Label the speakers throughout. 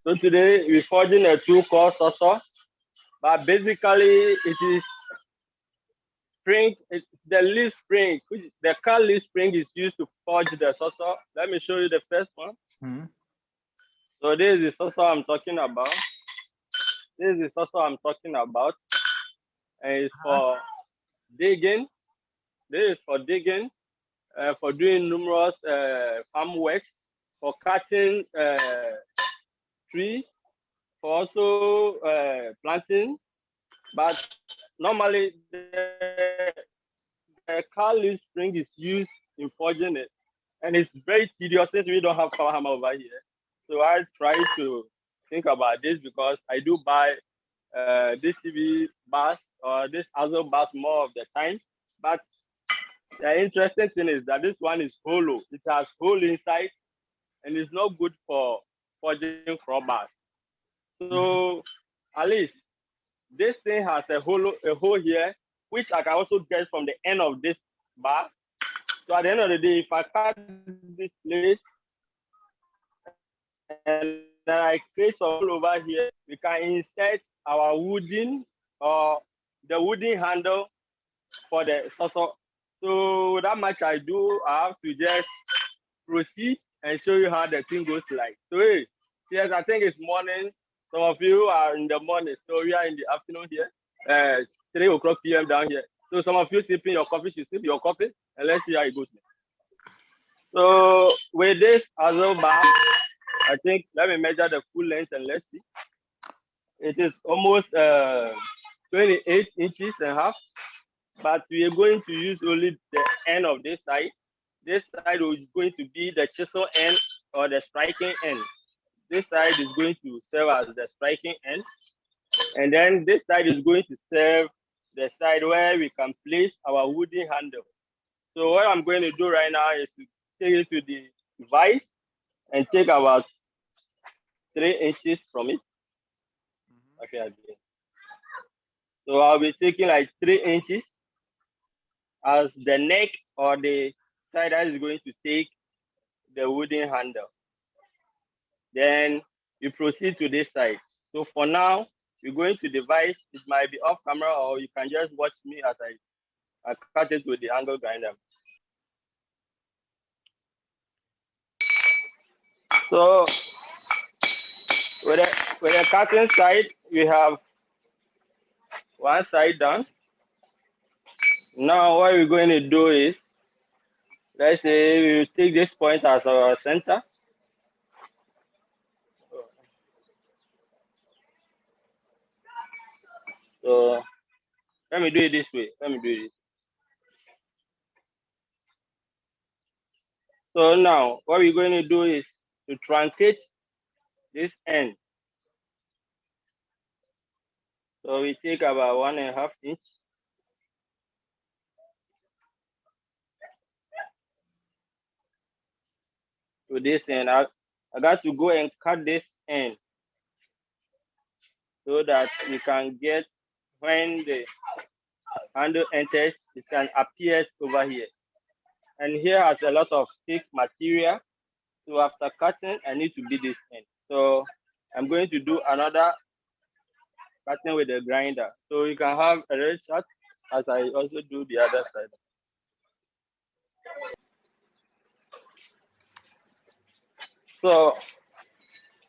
Speaker 1: So today we're forging a tool called saucer, but basically it is spring, the leaf spring, which the car leaf spring is used to forge the saucer. Let me show you the first one.
Speaker 2: Mm-hmm.
Speaker 1: So this is the saucer I'm talking about. This is the saucer I'm talking about, and it's for digging. This is for digging, for doing numerous farm works, for cutting trees, for also planting. But normally the car leaf spring is used in forging it, and it's very tedious since we don't have power hammer over here. So I try to think about this because I do buy this CV bus or this other bus more of the time. But the interesting thing is that this one is hollow. It has hole inside and it's not good for forging crowbars. So at least this thing has a hole here, which I can also get from the end of this bar. So at the end of the day, if I cut this place and then I create some hole over here, we can insert our wooden or the wooden handle for the saucer. So that much I do, I have to just proceed and show you how the thing goes like. So hey, yes, I think it's morning. Some of you are in the morning, so we are in the afternoon here. 3 o'clock p.m. down here. So some of you sipping your coffee, should sip your coffee, and let's see how it goes. So with this other bar, I think let me measure the full length and let's see. It is almost 28 inches and a half, but we are going to use only the end of this side. This side is going to be the chisel end or the striking end. This side is going to serve as the striking end, and then this side is going to serve the side where we can place our wooden handle. So what I'm going to do right now is to take it to the vise and take about 3 inches from it. Okay, again. So I'll be taking like 3 inches as the neck or the side that is going to take the wooden handle. Then you proceed to this side. So for now, you're going to the vise. It might be off camera or you can just watch me as I cut it with the angle grinder. So with the cutting side, we have one side done. Now what we're going to do is, let's say we will take this point as our center. So let me do it this way. Let me do this. So now what we're going to do is to truncate this end. So we take about 1.5 inch. To this end. I got to go and cut this end so that we can get, when the handle enters, it can appear over here. And here has a lot of thick material. So after cutting, I need to beat this end. So I'm going to do another cutting with the grinder. So you can have a red shot as I also do the other side. So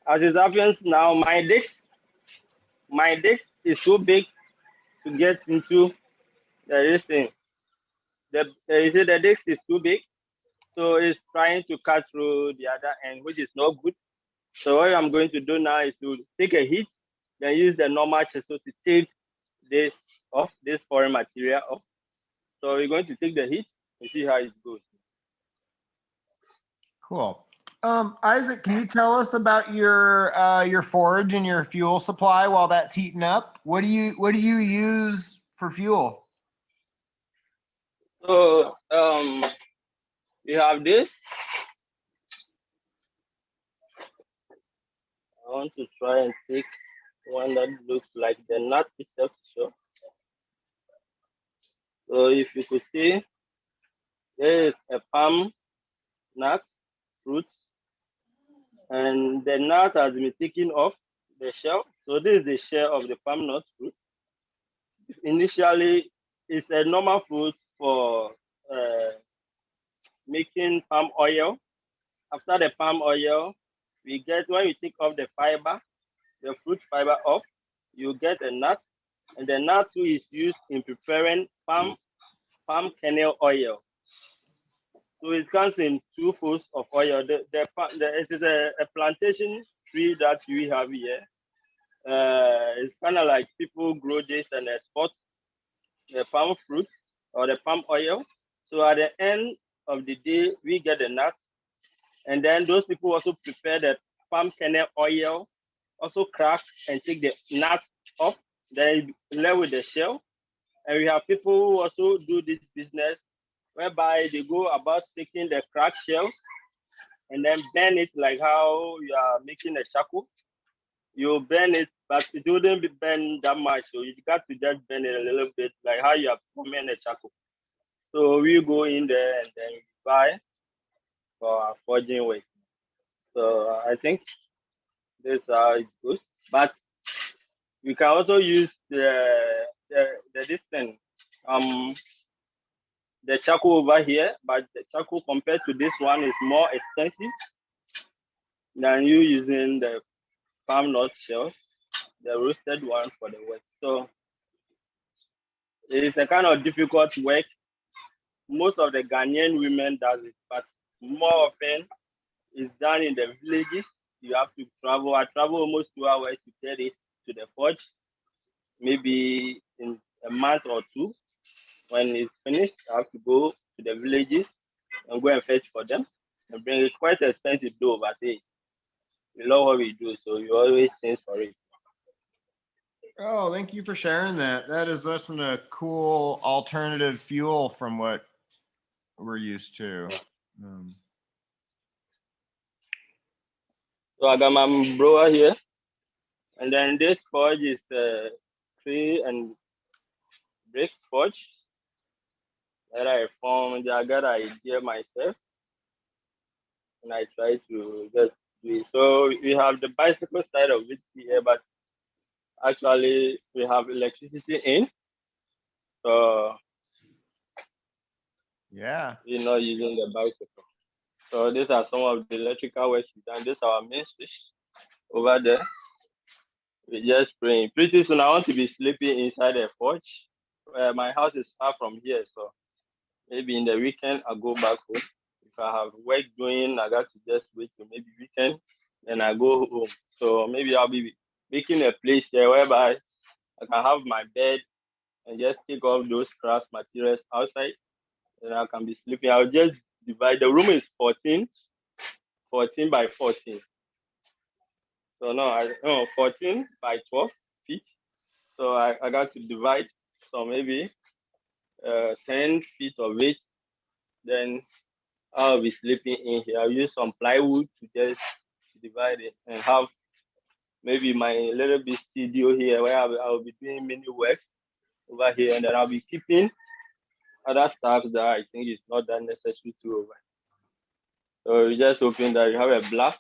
Speaker 1: as it happens now, my disc is so big to get into this thing. You see the disc is too big, so it's trying to cut through the other end, which is not good. So what I'm going to do now is to take a heat, then use the normal chisel to take this off, this foreign material off. So we're going to take the heat and see how it goes.
Speaker 2: Cool. Isaac, can you tell us about your forge and your fuel supply while that's heating up? What do you use for fuel?
Speaker 1: So we have this. I want to try and take one that looks like the nut itself. So if you could see, there is a palm nut fruit, and the nut has been taken off the shell. So this is the shell of the palm nut fruit. Initially, it's a normal fruit for making palm oil. After the palm oil, we get when we take off the fiber, the fruit fiber off, you get a nut, and the nut too is used in preparing palm kernel oil. So it comes in two folds of oil. It is a plantation tree that we have here. It's kind of like people grow this and export the palm fruit or the palm oil. So at the end of the day, we get the nuts, and then those people also prepare the palm kernel oil, also crack and take the nut off, then left with the shell. And we have people who also do this business whereby they go about taking the cracked shells and then burn it like how you are making a charcoal. You burn it, but it wouldn't be burned that much. So you got to just burn it a little bit, like how you are forming a charcoal. So we go in there and then we buy for our forging work. So I think this is how it goes. But we can also use the this thing, the charcoal over here, but the charcoal compared to this one is more expensive than you using the palm nut shells, the roasted one for the work. So it's a kind of difficult work. Most of the Ghanaian women does it, but more often it's done in the villages. You have to travel. I travel almost 2 hours to get it to the forge. Maybe in a month or two, when it's finished, I have to go to the villages and go and fetch for them and bring it. Quite expensive though, but hey, we love what we do, so you always change for it.
Speaker 2: Oh, thank you for sharing that. That is such a cool alternative fuel from what we're used to.
Speaker 1: So I got my blower here, and then this forge is tree and brick forge that I formed. I got an idea myself, and I try to just do it. So we have the bicycle side of it here, but actually we have electricity in, so
Speaker 2: Yeah.
Speaker 1: we're not using the bicycle. So these are some of the electrical works we've done. This is our main switch over there. We just praying. Pretty soon I want to be sleeping inside a forge. My house is far from here, so maybe in the weekend I'll go back home. If I have work doing, I got to just wait till maybe weekend, then I go home. So maybe I'll be making a place here whereby I can have my bed and just take off those craft materials outside, and I can be sleeping. I'll just divide. The room is 14 by 14. So no 14 by 12 feet. So I got to divide. So maybe 10 feet of it. Then I'll be sleeping in here. I'll use some plywood to just divide it and have maybe my little bit studio here where I'll be doing mini works over here, and then I'll be keeping other stuff that I think is not that necessary to over. So we just hoping that you have a blast.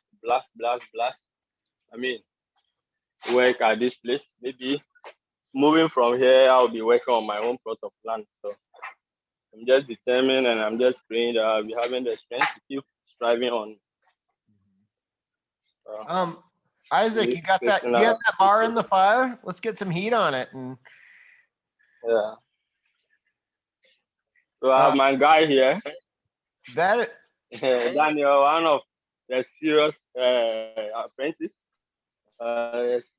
Speaker 1: I mean, work at this place. Maybe moving from here, I'll be working on my own plot of land. So I'm just determined and I'm just praying that I'll be having the strength to keep striving on.
Speaker 2: Isaac, you got that? You have that bar in the fire? Let's get some heat on it. And
Speaker 1: yeah. So I have my guy here.
Speaker 2: That
Speaker 1: Daniel, one of the serious apprentice,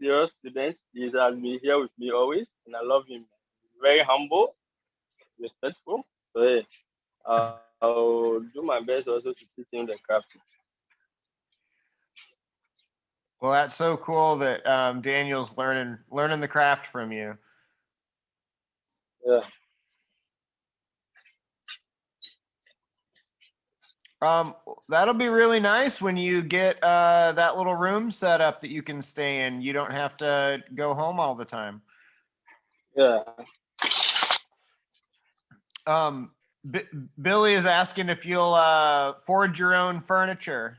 Speaker 1: serious student. He has been here with me always, and I love him. Very humble, respectful. So hey, I'll do my best also to teach him the craft.
Speaker 2: Well, that's so cool that Daniel's learning the craft from you.
Speaker 1: Yeah.
Speaker 2: That'll be really nice when you get that little room set up that you can stay in. You don't have to go home all the time.
Speaker 1: Yeah.
Speaker 2: Billy is asking if you'll forge your own furniture.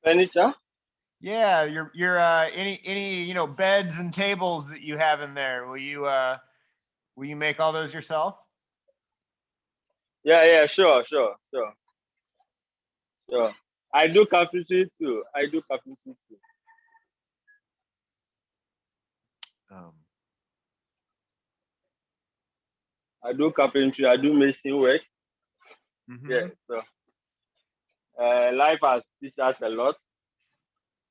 Speaker 1: Furniture?
Speaker 2: Yeah, your any beds and tables that you have in there. Will you make all those yourself?
Speaker 1: Yeah, sure. I do carpentry too.
Speaker 2: Um,
Speaker 1: I do carpentry. I do mason work. Yeah.
Speaker 2: mhm.
Speaker 1: So life has teach us a lot.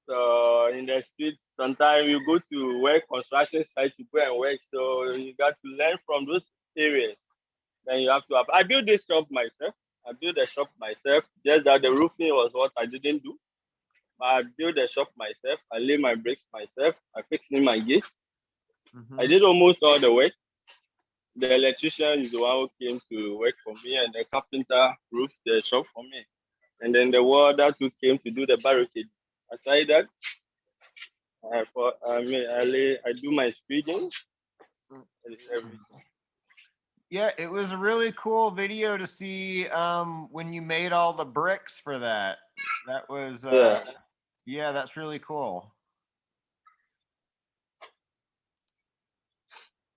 Speaker 1: So in the street, sometimes you go to work construction site, you go and work. So you got to learn from those areas. Then you have to have. I built this shop myself. I built the shop myself. Just that the roofing was what I didn't do. But I built the shop myself. I lay my bricks myself. I fixed in my gates. I
Speaker 2: Mhm.
Speaker 1: did almost all the work. The electrician is the one who came to work for me, and the carpenter roofed the shop for me. And then the welder who came to do the barricade. Aside that, I do my speeding and everything.
Speaker 2: Yeah, it was a really cool video to see when you made all the bricks for that. That was
Speaker 1: Yeah.
Speaker 2: yeah, that's really cool.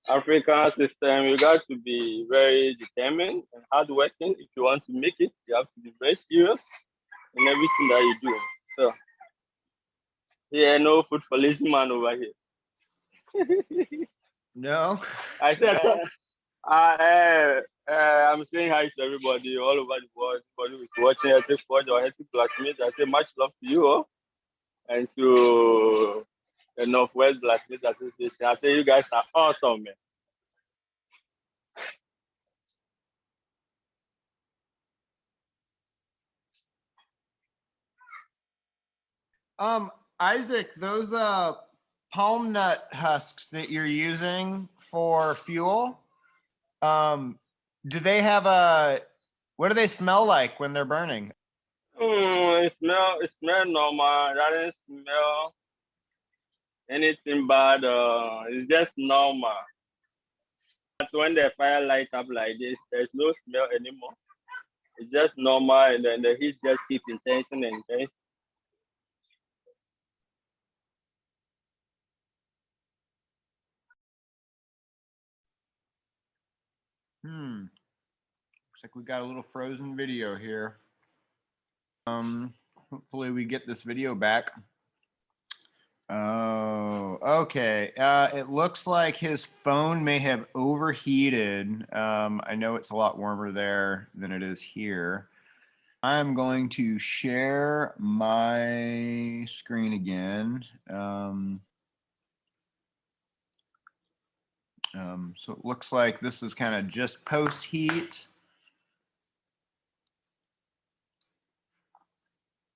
Speaker 1: African system, you got to be very determined and hardworking. If you want to make it, you have to be very serious in everything that you do. So, yeah, no food for lazy man over here.
Speaker 2: No.
Speaker 1: I said, I'm saying hi to everybody all over the world. Everybody who's watching Hertic Forge or Hertic Blacksmith. I say much love to you all and to the Northwest Blacksmith Association. I say you guys are awesome, man.
Speaker 2: Isaac, those palm nut husks that you're using for fuel, do they have what do they smell like when they're burning?
Speaker 1: It smell normal. That doesn't smell anything bad. It's just normal. But when the fire lights up like this, there's no smell anymore. It's just normal, and then the heat just keeps intensing and intense.
Speaker 2: Looks like we got a little frozen video here. Hopefully we get this video back. Oh, okay. It looks like his phone may have overheated. I know it's a lot warmer there than it is here. I'm going to share my screen again. So it looks like this is kind of just post heat.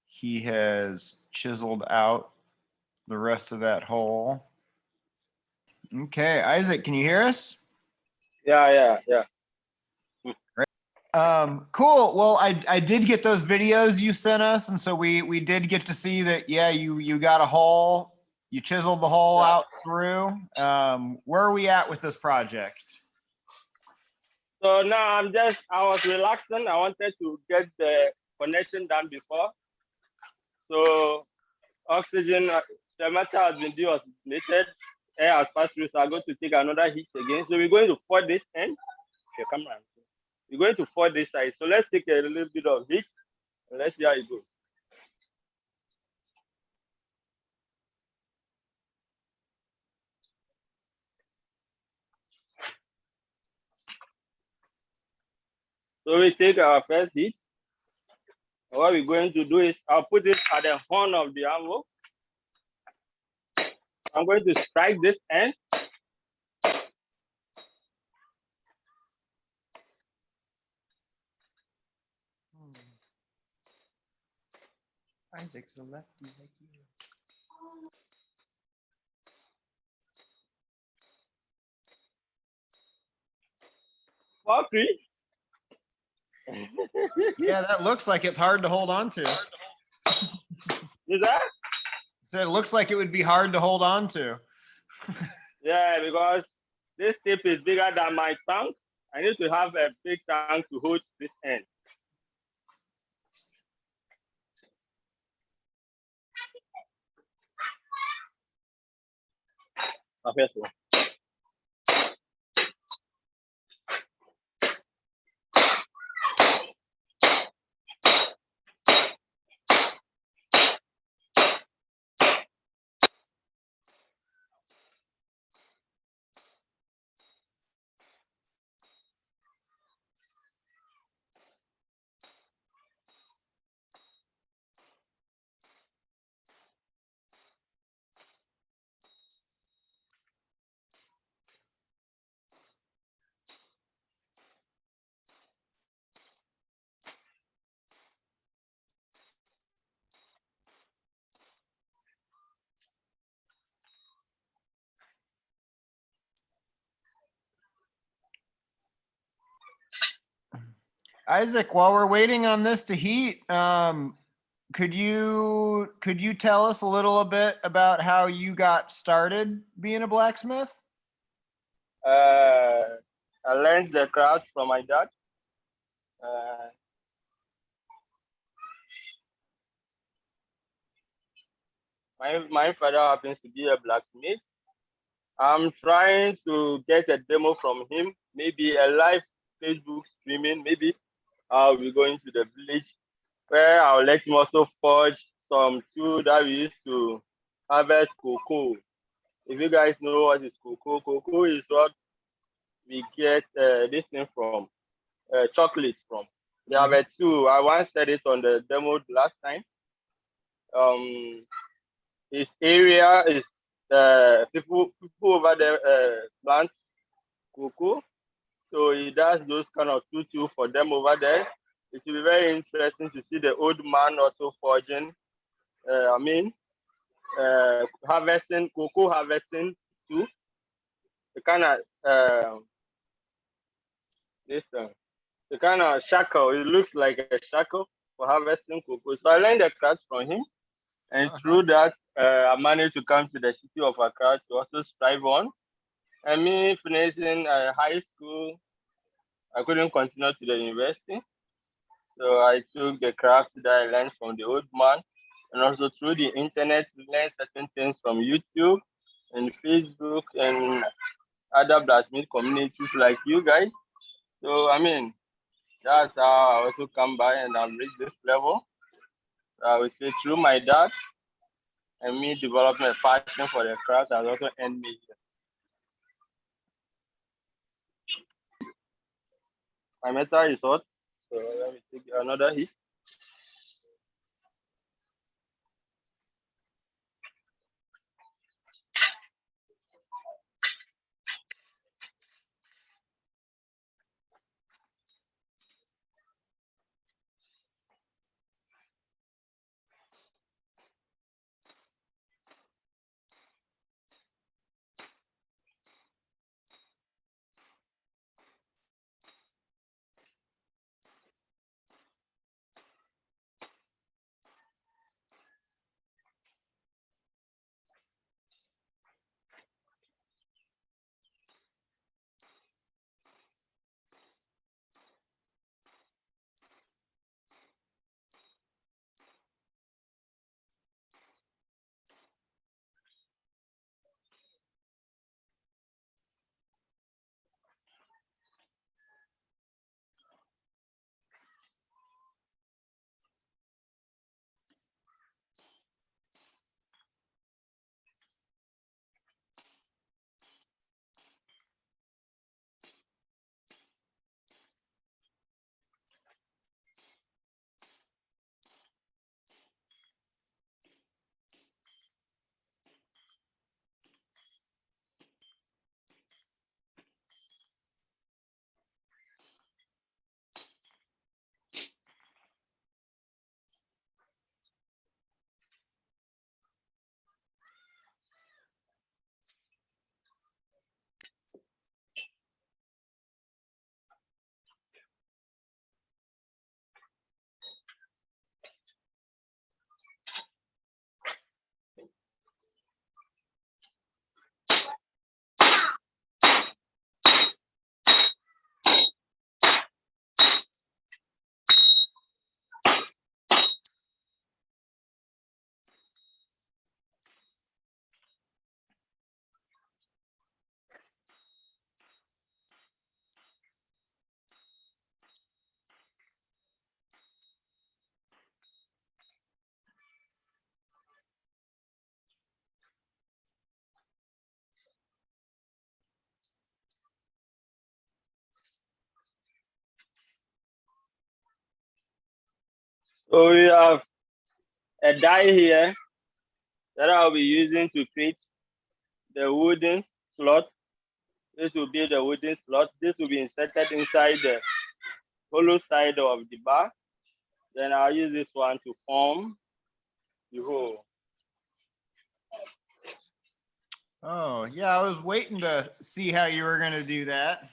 Speaker 2: He has chiseled out the rest of that hole. Okay, Isaac, can you hear us?
Speaker 1: Yeah.
Speaker 2: Cool. Well, I did get those videos you sent us, and so we did get to see that. Yeah, you got a hole. You chiseled the hole
Speaker 1: Yeah.
Speaker 2: out through. Where are we at with this project?
Speaker 1: So now I was relaxing. I wanted to get the connection done before. So oxygen, the metal has been deoxygenated. Air has passed through, so I'm going to take another heat again. So we're going to for this end. Okay, come on. We're going to for this side. So let's take a little bit of heat and let's see how it goes. So we take our first heat. What we're going to do is I'll put it at the horn of the anvil. I'm going to strike this end.
Speaker 2: Isaac's a lefty like you.
Speaker 1: Valkyrie.
Speaker 2: Yeah, that looks like it's hard to hold on to.
Speaker 1: Is that?
Speaker 2: So it looks like it would be hard to hold on to.
Speaker 1: Yeah, because this tip is bigger than my tank. I need to have a big tank to hold this end. Affairs.
Speaker 2: Isaac, while we're waiting on this to heat, could you tell us a little bit about how you got started being a blacksmith?
Speaker 1: I learned the craft from my dad. Uh, my father happens to be a blacksmith. I'm trying to get a demo from him, maybe a live Facebook streaming. Maybe I'll be going to the village where I'll let him also forge some tool that we used to harvest cocoa. If you guys know what is cocoa, cocoa is what we get this thing from, chocolate from. They have a tool. I once said it on the demo last time. Um, his area is people over there plant cocoa, so he does those kind of tutu for them over there. It will be very interesting to see the old man also forging. Harvesting cocoa, harvesting too. The kind of this the kind of shackle. It looks like a shackle for harvesting cocoa. So I learned the craft from him, and through that, I managed to come to the city of Accra to also strive on. And me finishing high school, I couldn't continue to the university. So I took the craft that I learned from the old man, and also through the internet, learn certain things from YouTube and Facebook and other blacksmith communities like you guys. So I mean, that's how I also come by and I've reached this level. I would say through my dad and me developing a passion for the craft has also earned me here. My metal is hot, so let me take another hit. So we have a die here that I'll be using to create the wooden slot. This will be the wooden slot. This will be inserted inside the hollow side of the bar. Then I'll use this one to form the hole.
Speaker 2: Oh, yeah, I was waiting to see how you were going to do that.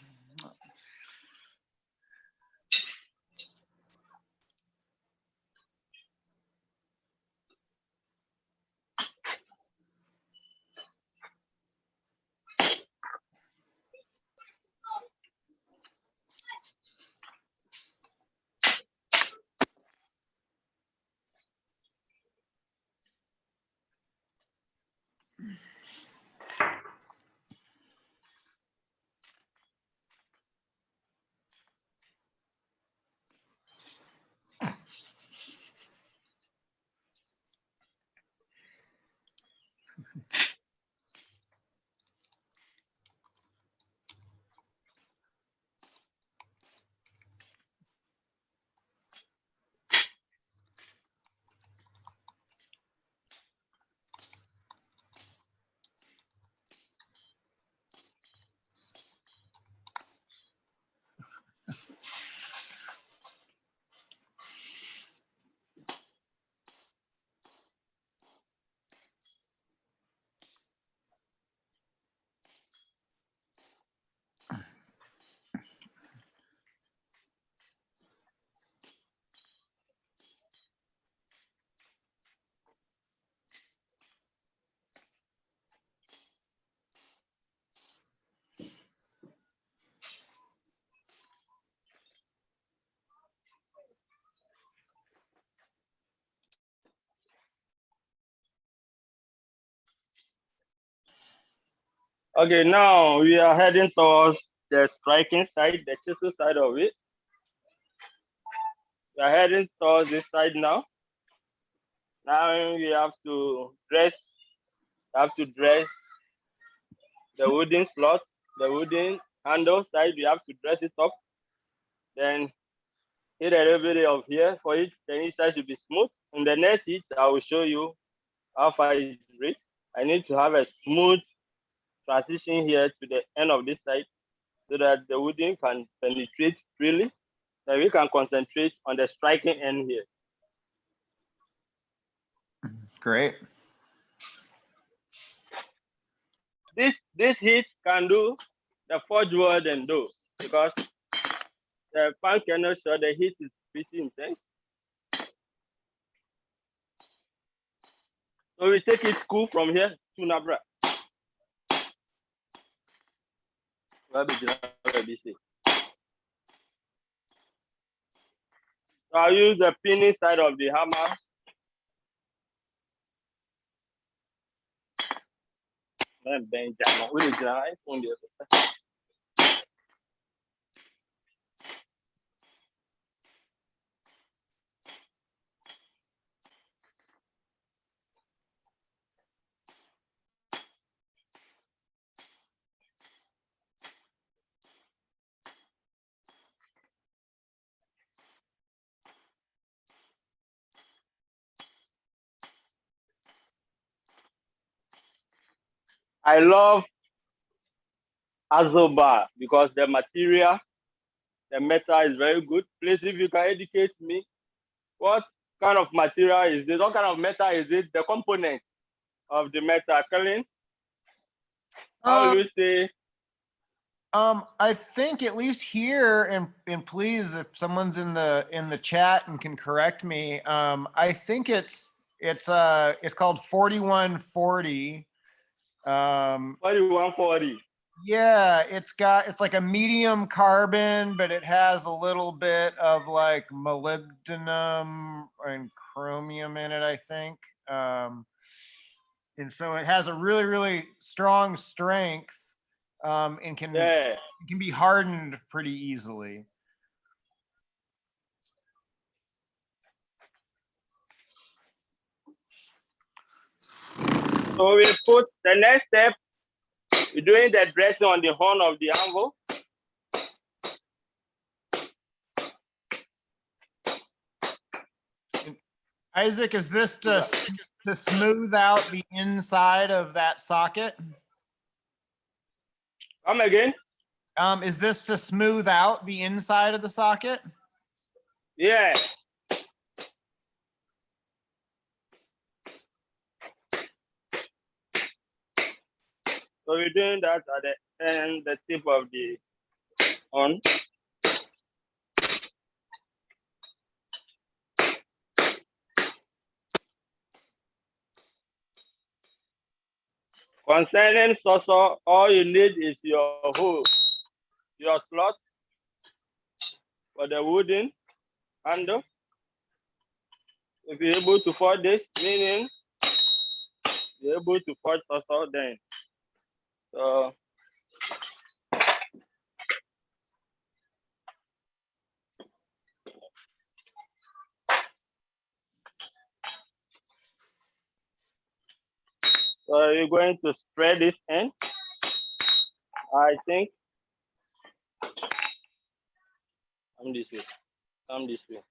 Speaker 1: Okay, now we are heading towards the striking side, the chisel side of it. We are heading towards this side now. Now we have to dress the wooden slot, the wooden handle side. We have to dress it up. Then hit a little bit of here for it. The inside should be smooth. In the next hit, I will show you how far it reach. I need to have a smooth transition here to the end of this side so that the wooden can penetrate freely. Then we can concentrate on the striking end here.
Speaker 2: Great.
Speaker 1: This hit can do the forge word and do because the fan cannot show the heat is pretty intense. So we take it cool from here to Nabra. So I'll use the pinning side of the hammer. I love Azoba because the material, the metal is very good. Please, if you can educate me, what kind of material is this? What kind of metal is it? The component of the metal, Colin? How will you say?
Speaker 2: I think at least here, and please, if someone's in the chat and can correct me, I think it's called 4140.
Speaker 1: 4140.
Speaker 2: Yeah, it's like a medium carbon, but it has a little bit of like molybdenum and chromium in it, I think. And so it has a really, really strong strength, and can be hardened pretty easily.
Speaker 1: So we put the next step. We're doing the dressing on the horn of the anvil.
Speaker 2: Isaac, is this to smooth out the inside of that socket?
Speaker 1: Come again?
Speaker 2: Is this to smooth out the inside of the socket?
Speaker 1: Yeah. So we're doing that at the end, the tip of the on. Concerning saucer, all you need is your hole, your slot for the wooden handle. If you're able to forge this, meaning you're able to forge saucer, then so you're going to spread this in. I think come this way. Come this way.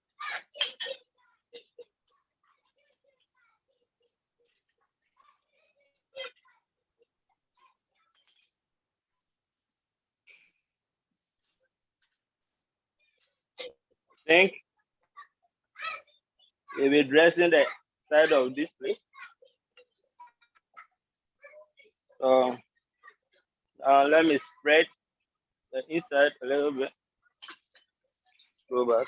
Speaker 1: Think you'll be dressing the side of this place. So let me spread the inside a little bit. Go back.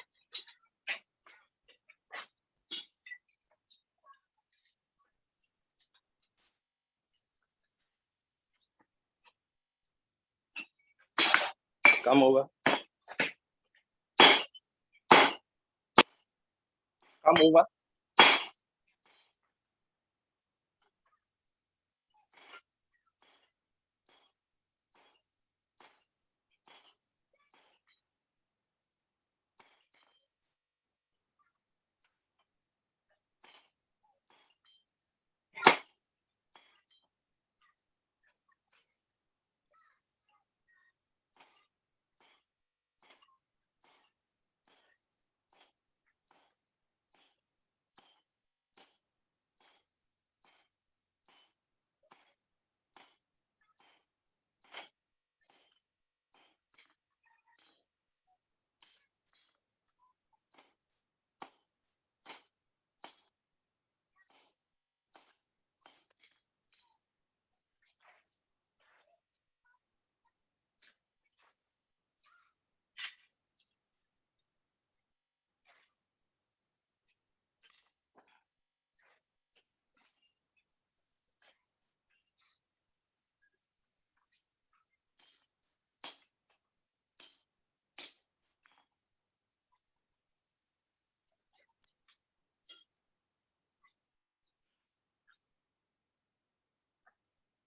Speaker 1: Come over. Come over.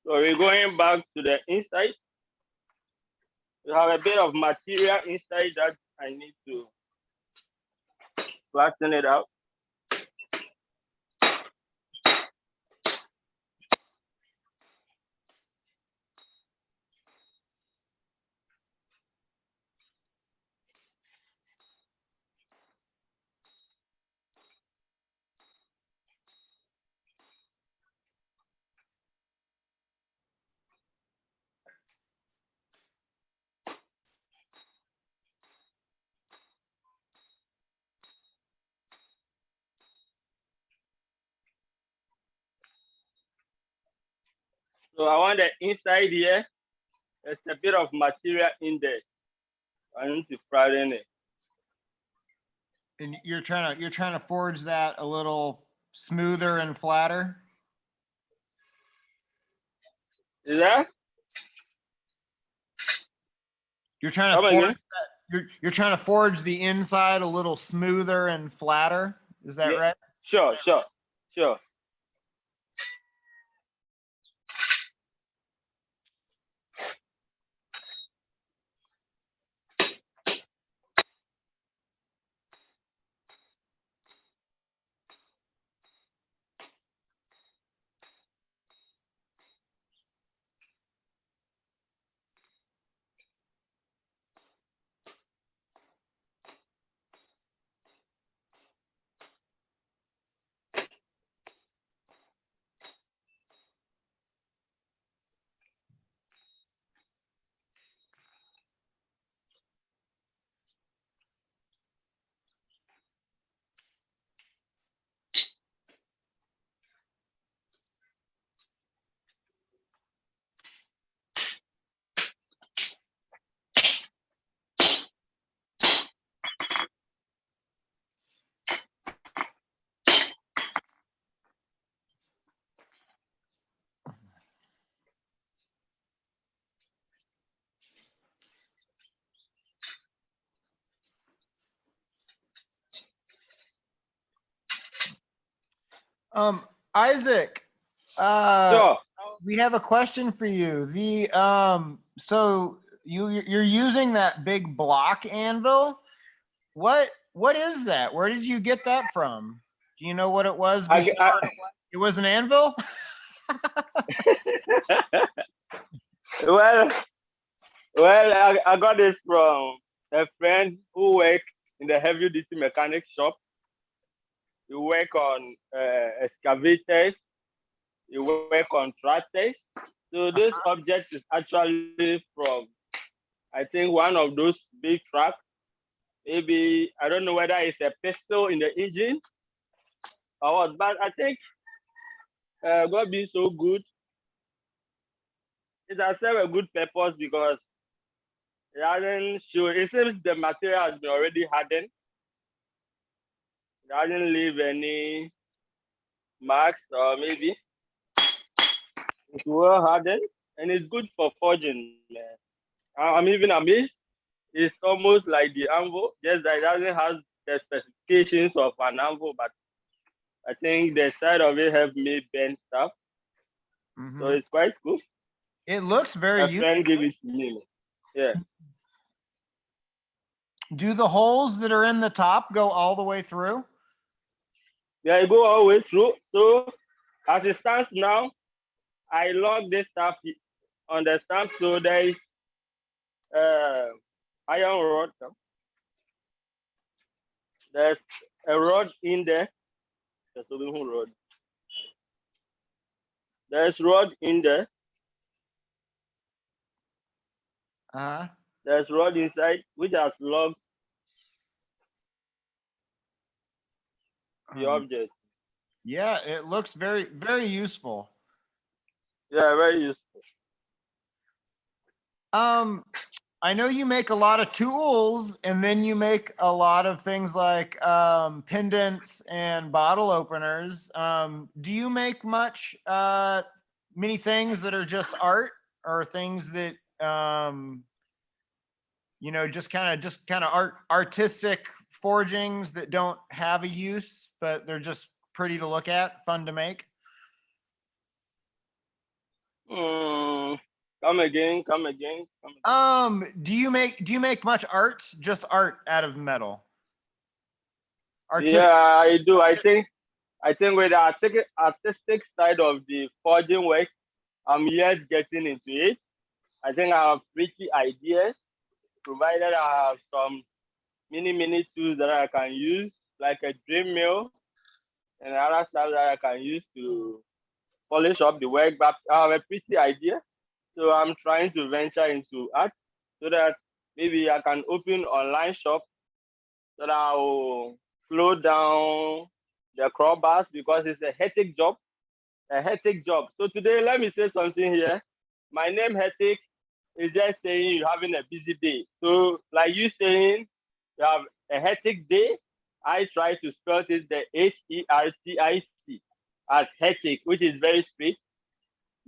Speaker 1: So we're going back to the inside. We have a bit of material inside that I need to flatten it out. So I want the inside here. There's a bit of material in there. I need to flatten it.
Speaker 2: And you're trying to forge that a little smoother and flatter.
Speaker 1: Is that?
Speaker 2: You're trying to forge that, you're trying to forge the inside a little smoother and flatter. Is that right?
Speaker 1: Sure.
Speaker 2: Isaac,
Speaker 1: Sure.
Speaker 2: we have a question for you. So you're using that big block anvil. What is that? Where did you get that from? Do you know what it was before? It was an anvil?
Speaker 1: well, I got this from a friend who work in the heavy duty mechanic shop. He work on excavators. He work on tractors. So this object is actually from, I think, one of those big trucks. Maybe I don't know whether it's a pistol in the engine or what, but I think God being so good, it has served a good purpose because it hasn't shown. It seems the material has been already hardened. It hasn't leave any marks, or maybe it's well hardened, and it's good for forging. Man. I'm even amazed. It's almost like the anvil, just that it doesn't have the specifications of an anvil, but I think the side of it have me bend stuff. So it's quite cool.
Speaker 2: It looks very
Speaker 1: My friend gave it to me. Yeah.
Speaker 2: Do the holes that are in the top go all the way through?
Speaker 1: Yeah, it go all the way through. So as it stands now, I lock this stuff on the stamp. So there is iron rod. There's a rod in there. There's a little rod. There's rod in there. There's rod inside which has locked the object.
Speaker 2: Yeah, it looks very, very useful.
Speaker 1: Yeah, very useful.
Speaker 2: I know you make a lot of tools, and then you make a lot of things like pendants and bottle openers. Do you make many things that are just art, or things that just kind of artistic forgings that don't have a use, but they're just pretty to look at, fun to make?
Speaker 1: Come again.
Speaker 2: Do you make much art? Just art out of metal?
Speaker 1: Yeah, I do. I think with the artistic side of the forging work, I'm yet getting into it. I think I have pretty ideas, provided I have some mini tools that I can use, like a dream mill and other stuff that I can use to polish up the work. But I have a pretty idea. So I'm trying to venture into art so that maybe I can open online shop so that I will slow down the crowbars because it's a hectic job. So today, let me say something here. My name Hertic is just saying you're having a busy day. So like you saying you have a hectic day, I try to spell it the HERTIC as hectic, which is very straight.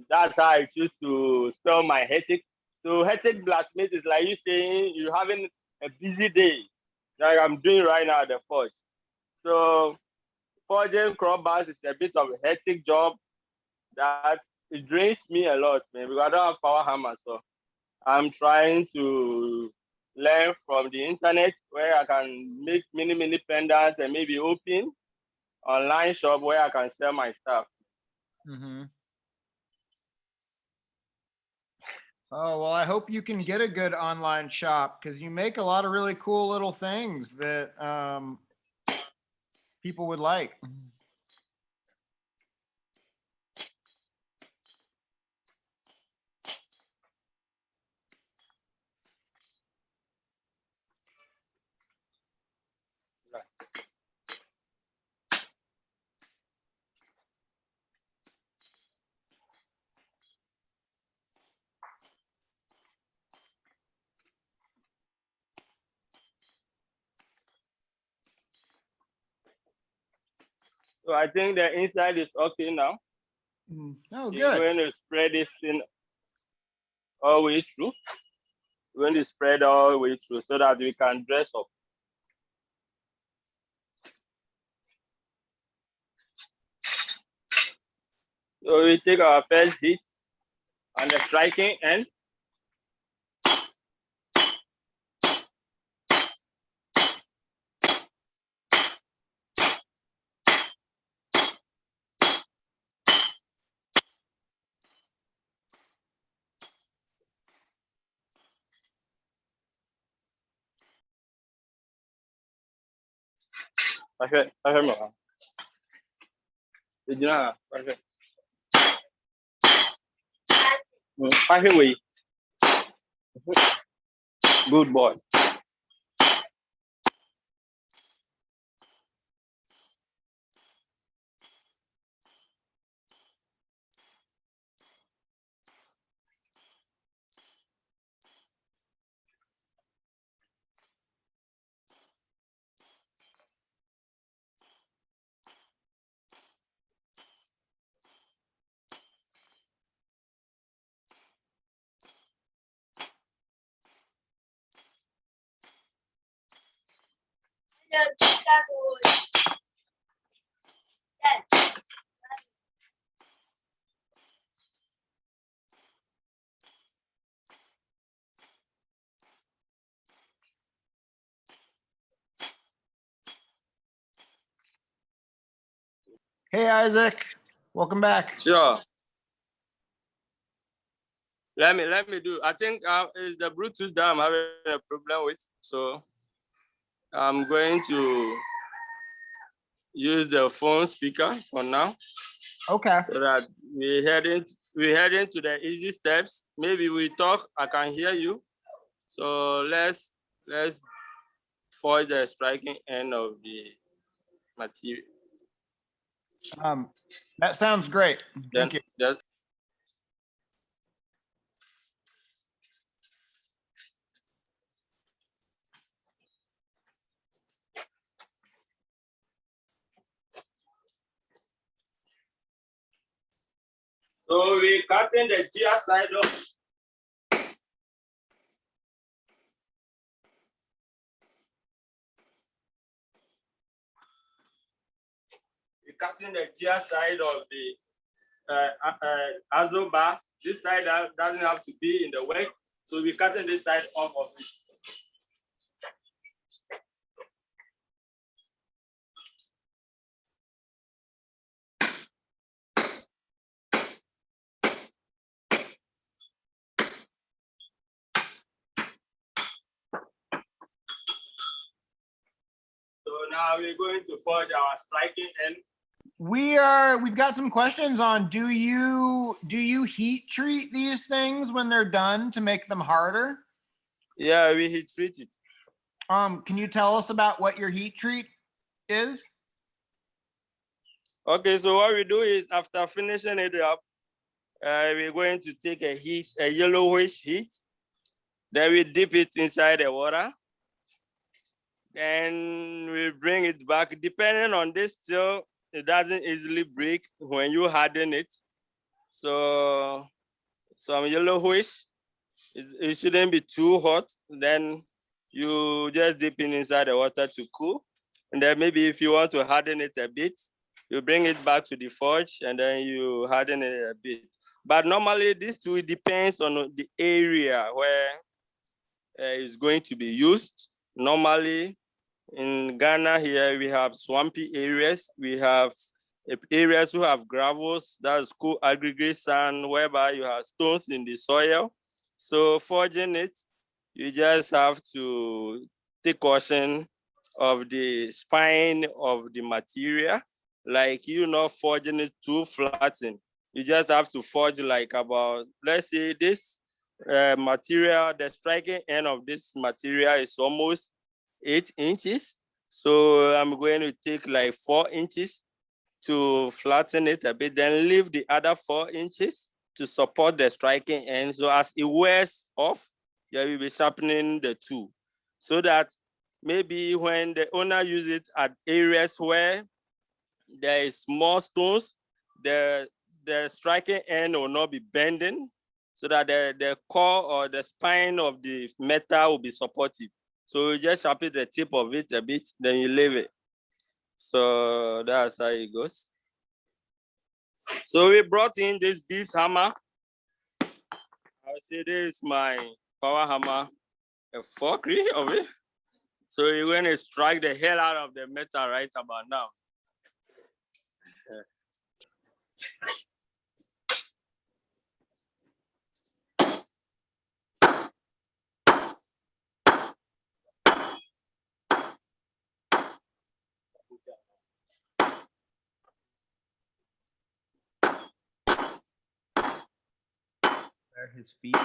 Speaker 1: That's how I choose to spell my hectic. So hectic blacksmith is like you saying you're having a busy day, like I'm doing right now at the forge. So forging crowbars is a bit of a hectic job that it drains me a lot, man, because I don't have power hammer. So I'm trying to learn from the internet where I can make mini pendants and maybe open online shop where I can sell my stuff.
Speaker 2: Oh, well, I hope you can get a good online shop, because you make a lot of really cool little things that people would like.
Speaker 1: So I think the inside is okay now.
Speaker 2: Oh, good.
Speaker 1: You're going to spread this thing all the way through. We're going to spread all the way through so that we can dress up. So we take our first hit on the striking end. Perfect. Perfect. Perfect. Good boy.
Speaker 2: Hey, Isaac. Welcome back.
Speaker 1: Sure. Let me do. I think it's the Bluetooth that I'm having a problem with. So I'm going to use the phone speaker for now.
Speaker 2: Okay.
Speaker 1: So that we head into the easy steps. Maybe we talk, I can hear you. So let's forge the striking end of the material.
Speaker 2: That sounds great.
Speaker 1: Then
Speaker 2: Thank you.
Speaker 1: So we cutting the gear side off. We're cutting the gear side of the Azo bar. This side doesn't have to be in the way. So we're cutting this side off of it. So now we're going to forge our striking end.
Speaker 2: We've got some questions on do you heat treat these things when they're done to make them harder?
Speaker 1: Yeah, we heat treat it.
Speaker 2: Can you tell us about what your heat treat is?
Speaker 1: Okay, so what we do is after finishing it up, we're going to take a yellowish heat. Then we dip it inside the water. Then we bring it back. Depending on this steel, it doesn't easily break when you harden it. So some yellowish, it shouldn't be too hot. Then you just dip it inside the water to cool. And then maybe if you want to harden it a bit, you bring it back to the forge and then you harden it a bit. But normally this too, it depends on the area where it's going to be used. Normally in Ghana here, we have swampy areas. We have areas who have gravels, that's cool aggregate sand, whereby you have stones in the soil. So forging it, you just have to take caution of the spine of the material, like you not forging it too flatten. You just have to forge like about, let's say this material, the striking end of this material is almost 8 inches. So I'm going to take like 4 inches to flatten it a bit, then leave the other 4 inches to support the striking end. So as it wears off, yeah, we'll be sharpening the two so that maybe when the owner uses it at areas where there is more stones, the striking end will not be bending so that the core or the spine of the metal will be supportive. So you just sharpen the tip of it a bit, then you leave it. So that's how it goes. So we brought in this beast hammer. I would say this is my power hammer, a forklift of it. So you're going to strike the hell out of the metal right about now.
Speaker 2: Where his feet.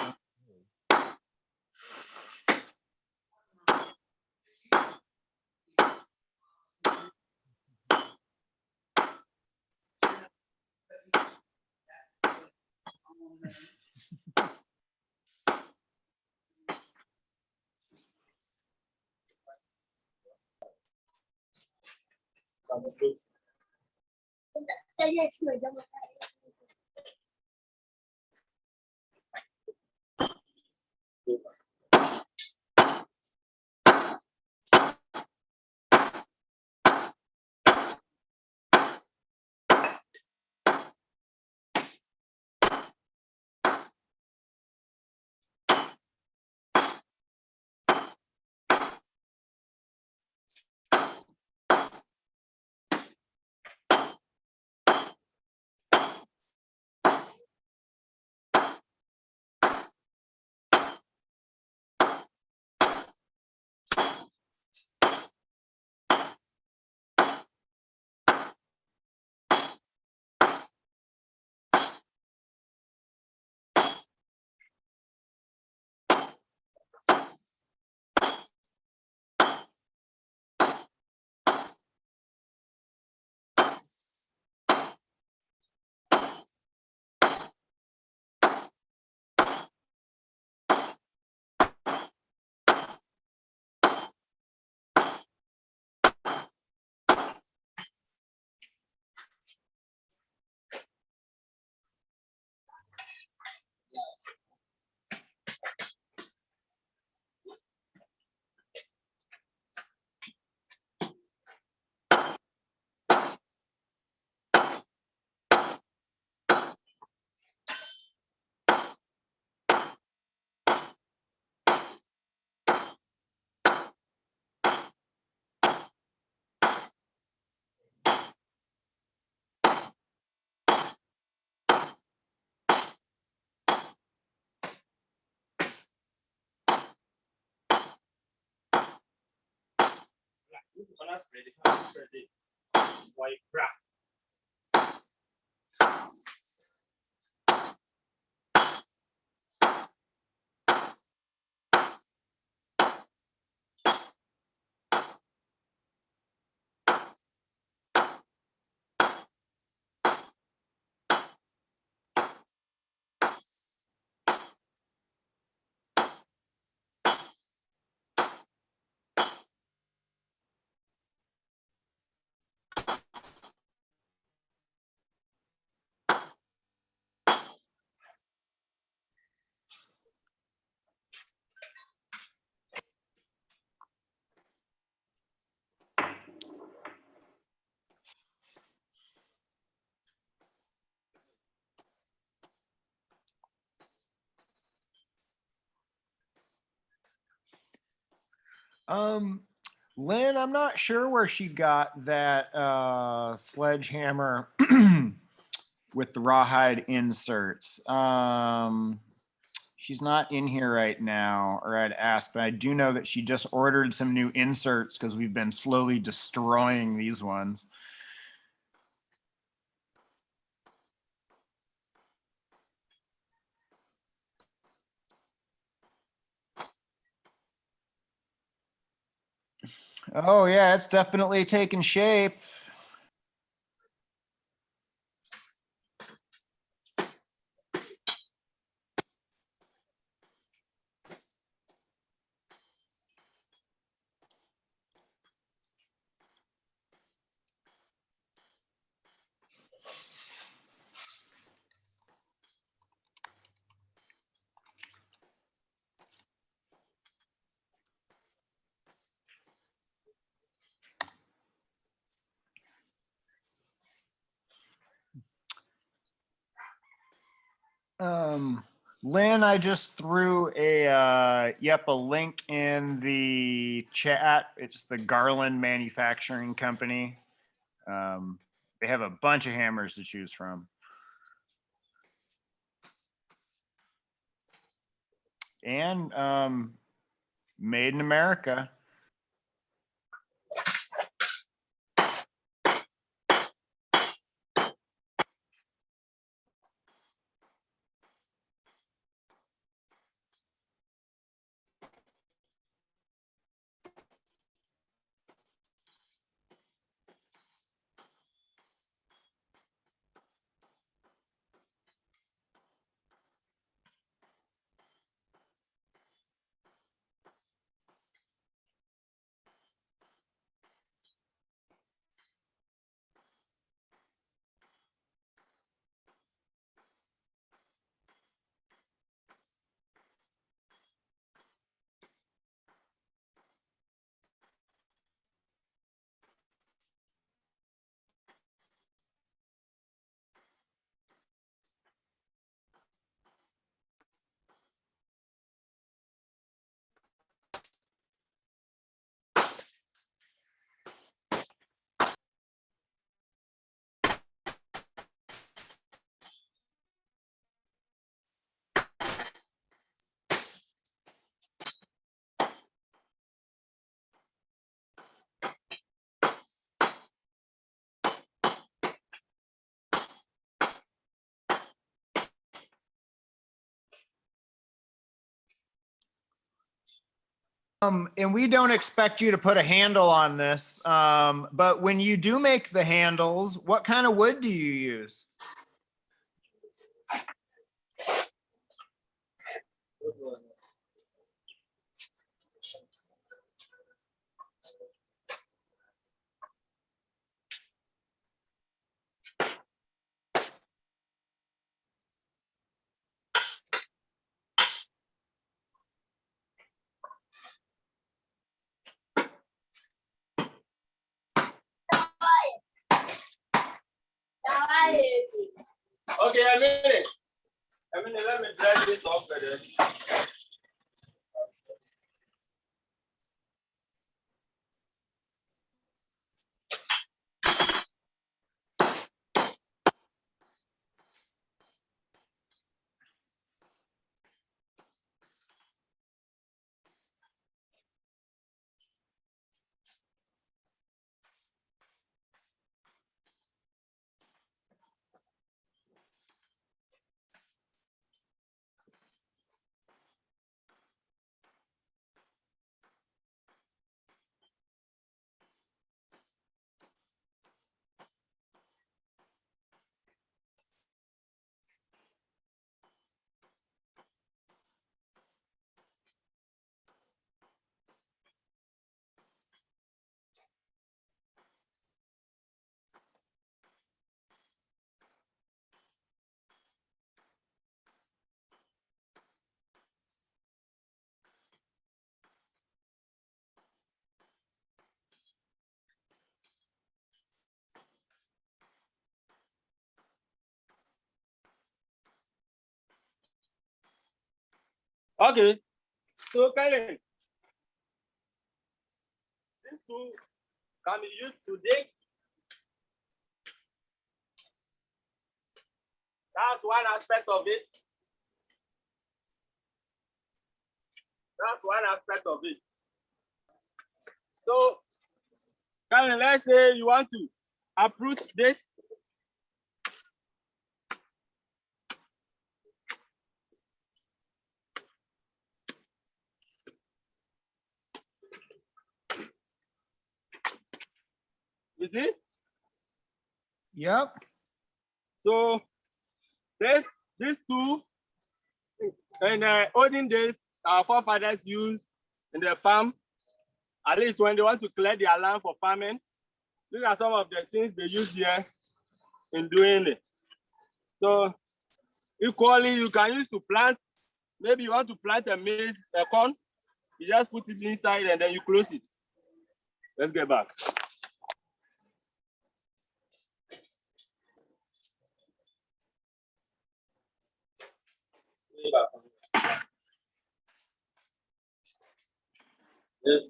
Speaker 2: Lynn, I'm not sure where she got that sledgehammer with the rawhide inserts. She's not in here right now, or I'd ask, but I do know that she just ordered some new inserts because we've been slowly destroying these ones. Oh yeah, it's definitely taking shape. Lynn, I just threw a link in the chat. It's the Garland Manufacturing Company. They have a bunch of hammers to choose from. And made in America. And we don't expect you to put a handle on this, but when you do make the handles, what kind of wood do you use?
Speaker 1: Okay, a minute. Let me dress this off for this. Okay, so Karen, these two can be used to dig. That's one aspect of it. That's one aspect of it. So, Karen, let's say you want to uproot this. You see?
Speaker 2: Yep.
Speaker 1: So, these two, in the olden days, our forefathers used in the farm, at least when they want to clear their land for farming. These are some of the things they use here in doing it. So, equally, you can use to plant. Maybe you want to plant a maize, a corn. You just put it inside and then you close it. Let's get back.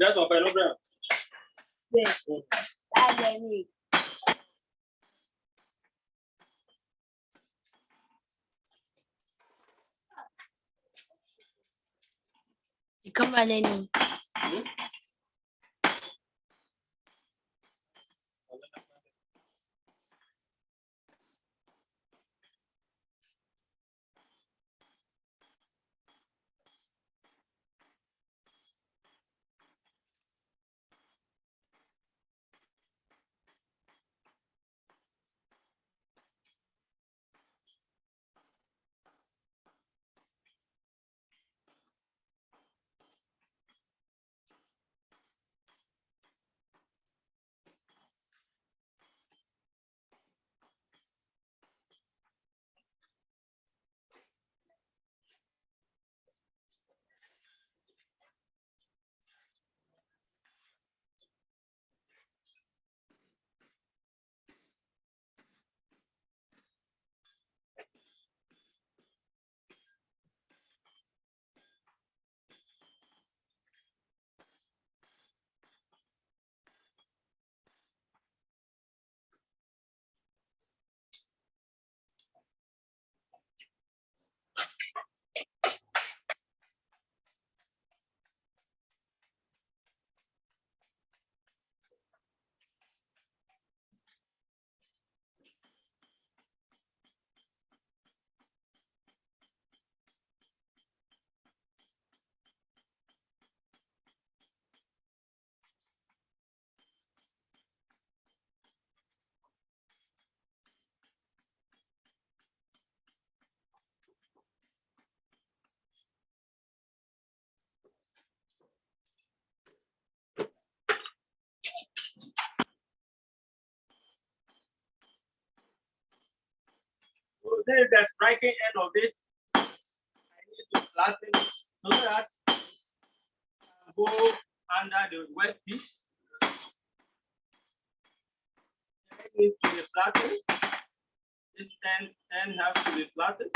Speaker 1: That's on phenogram.
Speaker 3: Yes. That's me. Come on, Lenny.
Speaker 1: So this is the striking end of it. I need to flatten it so that I go under the wet piece. It needs to be flattened. This end has to be flattened.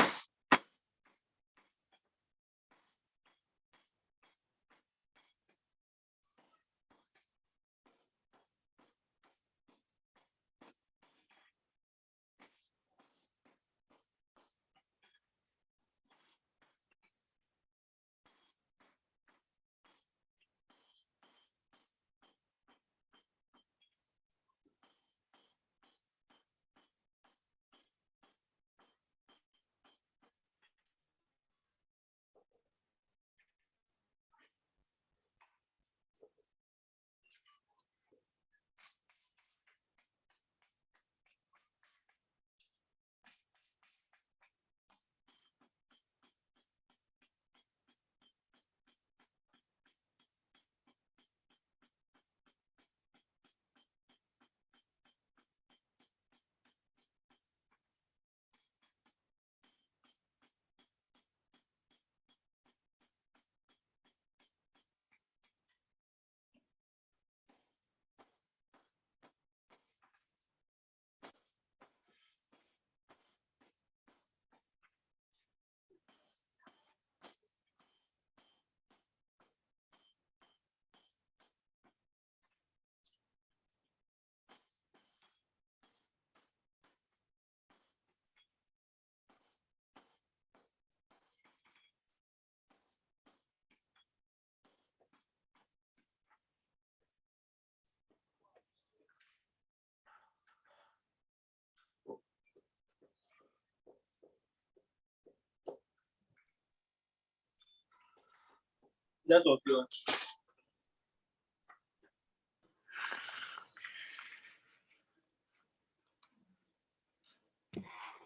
Speaker 1: That was yours.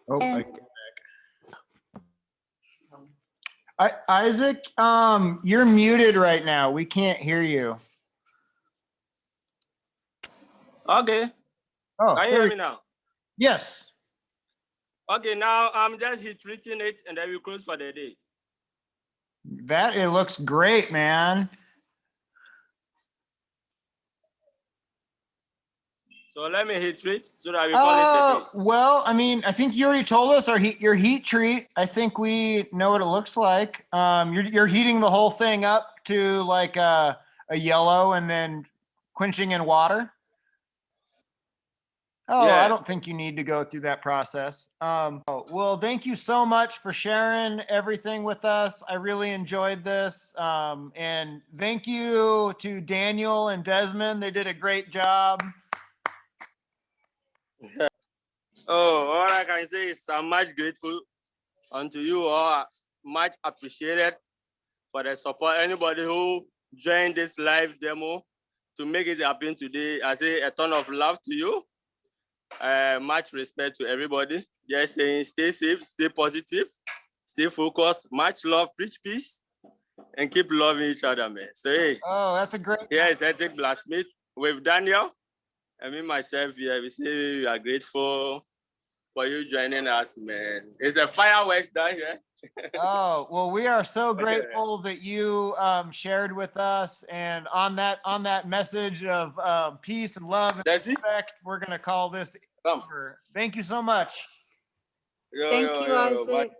Speaker 2: Oh, Isaac, you're muted right now. We can't hear you.
Speaker 1: Okay.
Speaker 2: Oh,
Speaker 1: Can you hear me now?
Speaker 2: Yes.
Speaker 1: Okay, now I'm just heat treating it and then we close for the day.
Speaker 2: It looks great, man.
Speaker 1: So let me heat treat so that we call it a day.
Speaker 2: Well, I mean, I think you already told us your heat treat. I think we know what it looks like. You're heating the whole thing up to like a yellow and then quenching in water. Oh,
Speaker 1: Yeah.
Speaker 2: I don't think you need to go through that process. Well, thank you so much for sharing everything with us. I really enjoyed this. And thank you to Daniel and Desmond. They did a great job.
Speaker 1: Oh, all I can say is I'm much grateful unto you all, much appreciated for the support. Anybody who joined this live demo to make it happen today, I say a ton of love to you. Much respect to everybody. Just saying, stay safe, stay positive, stay focused. Much love, preach peace, and keep loving each other, man. So hey,
Speaker 2: Oh, that's a great.
Speaker 1: here is Hertic Blacksmith with Daniel. And me myself here, we say we are grateful for you joining us, man. It's a fireworks down here.
Speaker 2: Oh, well, we are so grateful that you shared with us. And on that message of peace and love and respect, we're going to call this over. Thank you so much.
Speaker 3: Thank you, Isaac.